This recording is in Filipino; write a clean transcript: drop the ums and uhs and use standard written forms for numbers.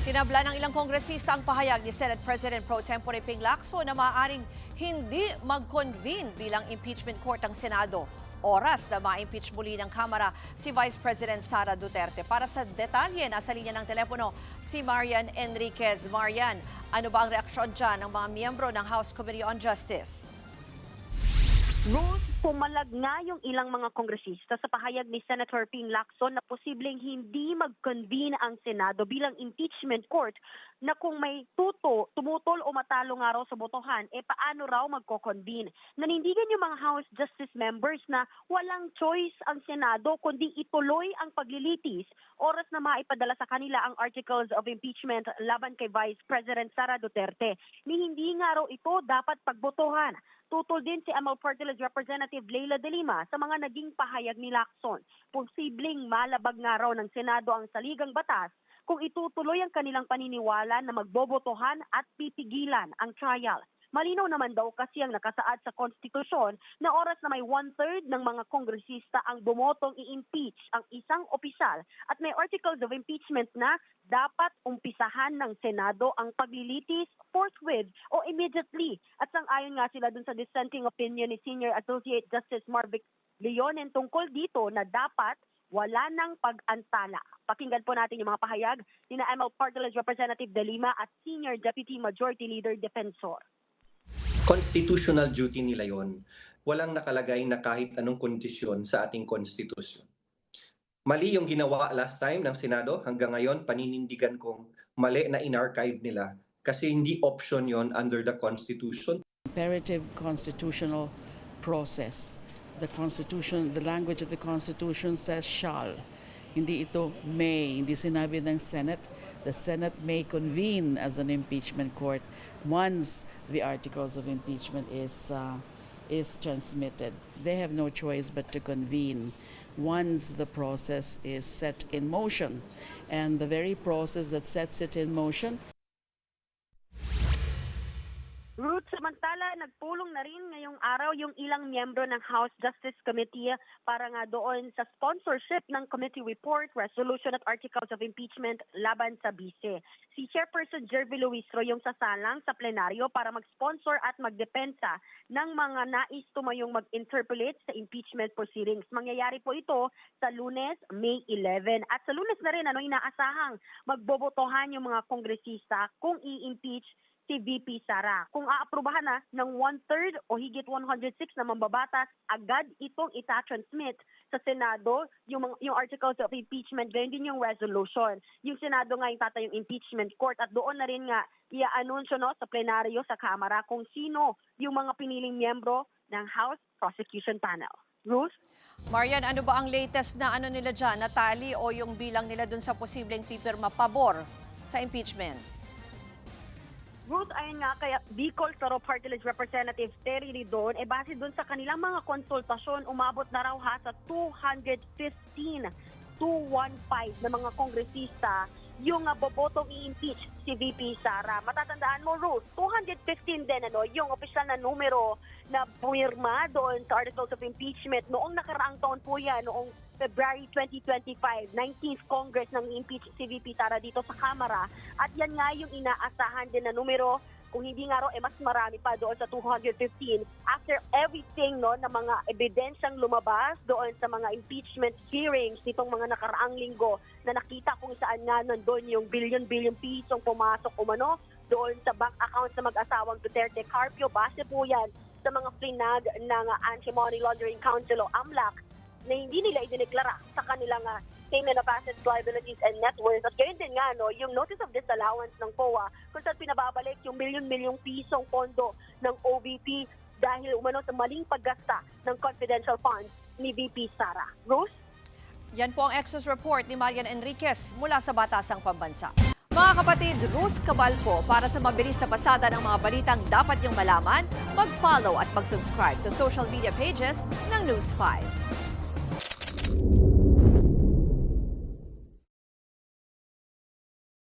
Tinabla ng ilang kongresista ang pahayag ni Senate President Pro Tempore Ping Lacson na maaaring hindi mag-convene bilang impeachment court ang Senado. Oras na ma-impeach muli ng Kamara si Vice President Sara Duterte. Para sa detalye, nasa linya ng telepono si Marian Enriquez. Marian, ano ba ang reaksyon dyan ng mga miyembro ng House Committee on Justice? Ruth, pumalag nga yung ilang mga kongresista sa pahayag ni Senator Ping Lacson na posibleng hindi mag-convene ang Senado bilang impeachment court na kung may tumutol o matalo nga raw sa botohan, paano raw magko-convene? Nanindigan yung mga House Justice members na walang choice ang Senado kundi ituloy ang paglilitis oras na maipadala sa kanila ang articles of impeachment laban kay Vice President Sara Duterte. Ni hindi nga raw ito dapat pagbotohan. Tutol din si ML Party List Representative Leila De Lima sa mga naging pahayag ni Lacson. Posibleng malabag nga raw ng Senado ang saligang batas kung itutuloy ang kanilang paniniwala na magbobotohan at pipigilan ang trial. Malinaw naman daw kasi ang nakasaad sa konstitusyon na oras na may 1/3 ng mga kongresista ang bumotong i-impeach ang isang opisyal at may articles of impeachment na dapat umpisahan ng Senado ang paglilitis forthwith o immediately. At sang-ayon nga sila dun sa dissenting opinion ni Senior Associate Justice Marvic Leonen tungkol dito na dapat wala nang pag-antala. Pakinggan po natin yung mga pahayag ni ML Party List Representative De Lima at Senior Deputy Majority Leader Defensor. Constitutional duty nila yon. Walang nakalagay na kahit anong kondisyon sa ating konstitusyon. Mali yung ginawa last time ng Senado, hanggang ngayon paninindigan kong mali na in-archive nila kasi hindi option yon under the Constitution. Imperative constitutional process. The Constitution, the language of the Constitution says shall. Hindi ito may, hindi sinabi ng Senate. The Senate may convene as an impeachment court once the articles of impeachment is transmitted. They have no choice but to convene once the process is set in motion. And the very process that sets it in motion. Ruth, samantala, nagpulong na rin ngayong araw yung ilang miyembro ng House Justice Committee para nga doon sa sponsorship ng committee report, resolution at articles of impeachment laban sa bise. Si Chairperson Jervy Luistro yung sasalang sa plenaryo para mag-sponsor at magdepensa ng mga nais tumayong mag-interpolate sa impeachment proceedings. Mangyayari po ito sa Lunes, May 11. At sa Lunes na rin, inaasahang magbobotohan yung mga kongresista kung i-impeach si VP Sara. Kung aaprubahan na ng 1/3 o higit 106 na mambabatas, agad itong ita-transmit sa Senado yung articles of impeachment, ganyan din yung resolution. Yung Senado nga yung tatayong impeachment court at doon na rin nga i-anunsyo sa plenaryo sa Kamara kung sino yung mga piniling miyembro ng House Prosecution Panel. Ruth? Marian, ano ba ang latest na nila dyan, na tally o yung bilang nila dun sa posibleng pipirma pabor sa impeachment? Ruth, ayun nga, kaya Bicol Toro Party List Representative Terry Ridon, base dun sa kanilang mga konsultasyon, umabot na raw sa 215 na mga kongresista yung bobotong i-impeach si VP Sara. Matatandaan mo, Ruth, 215 din yung opisyal na numero na pumirma doon sa articles of impeachment. Noong nakaraang taon po yan, noong February 2025, 19th Congress nang i-impeach si VP Sara dito sa Kamara. At yan nga yung inaasahan din na numero. Kung hindi nga raw, mas marami pa doon sa 215. After everything na mga ebidensyang lumabas doon sa mga impeachment hearings nitong mga nakaraang linggo na nakita kung saan nga nandun yung billion pisong pumasok umano doon sa bank accounts ng mag-asawang Duterte Carpio. Base po yan sa mga flinag ng Anti-Money Laundering Council o AMLAC na hindi nila idineklara sa kanilang statement of assets, liabilities, and net worth. At gayon din nga, yung notice of disallowance ng POA kung saan pinababalik yung milyon-milyong pisong pondo ng OVP dahil umano sa maling paggasta ng confidential funds ni VP Sara. Rose? Yan po ang Exos Report ni Marian Enriquez mula sa Batasang Pambansa. Mga kapatid, Ruth Cabalco, para sa mabilis na pasada ng mga balitang dapat niyong malaman, mag-follow at mag-subscribe sa social media pages ng News 5.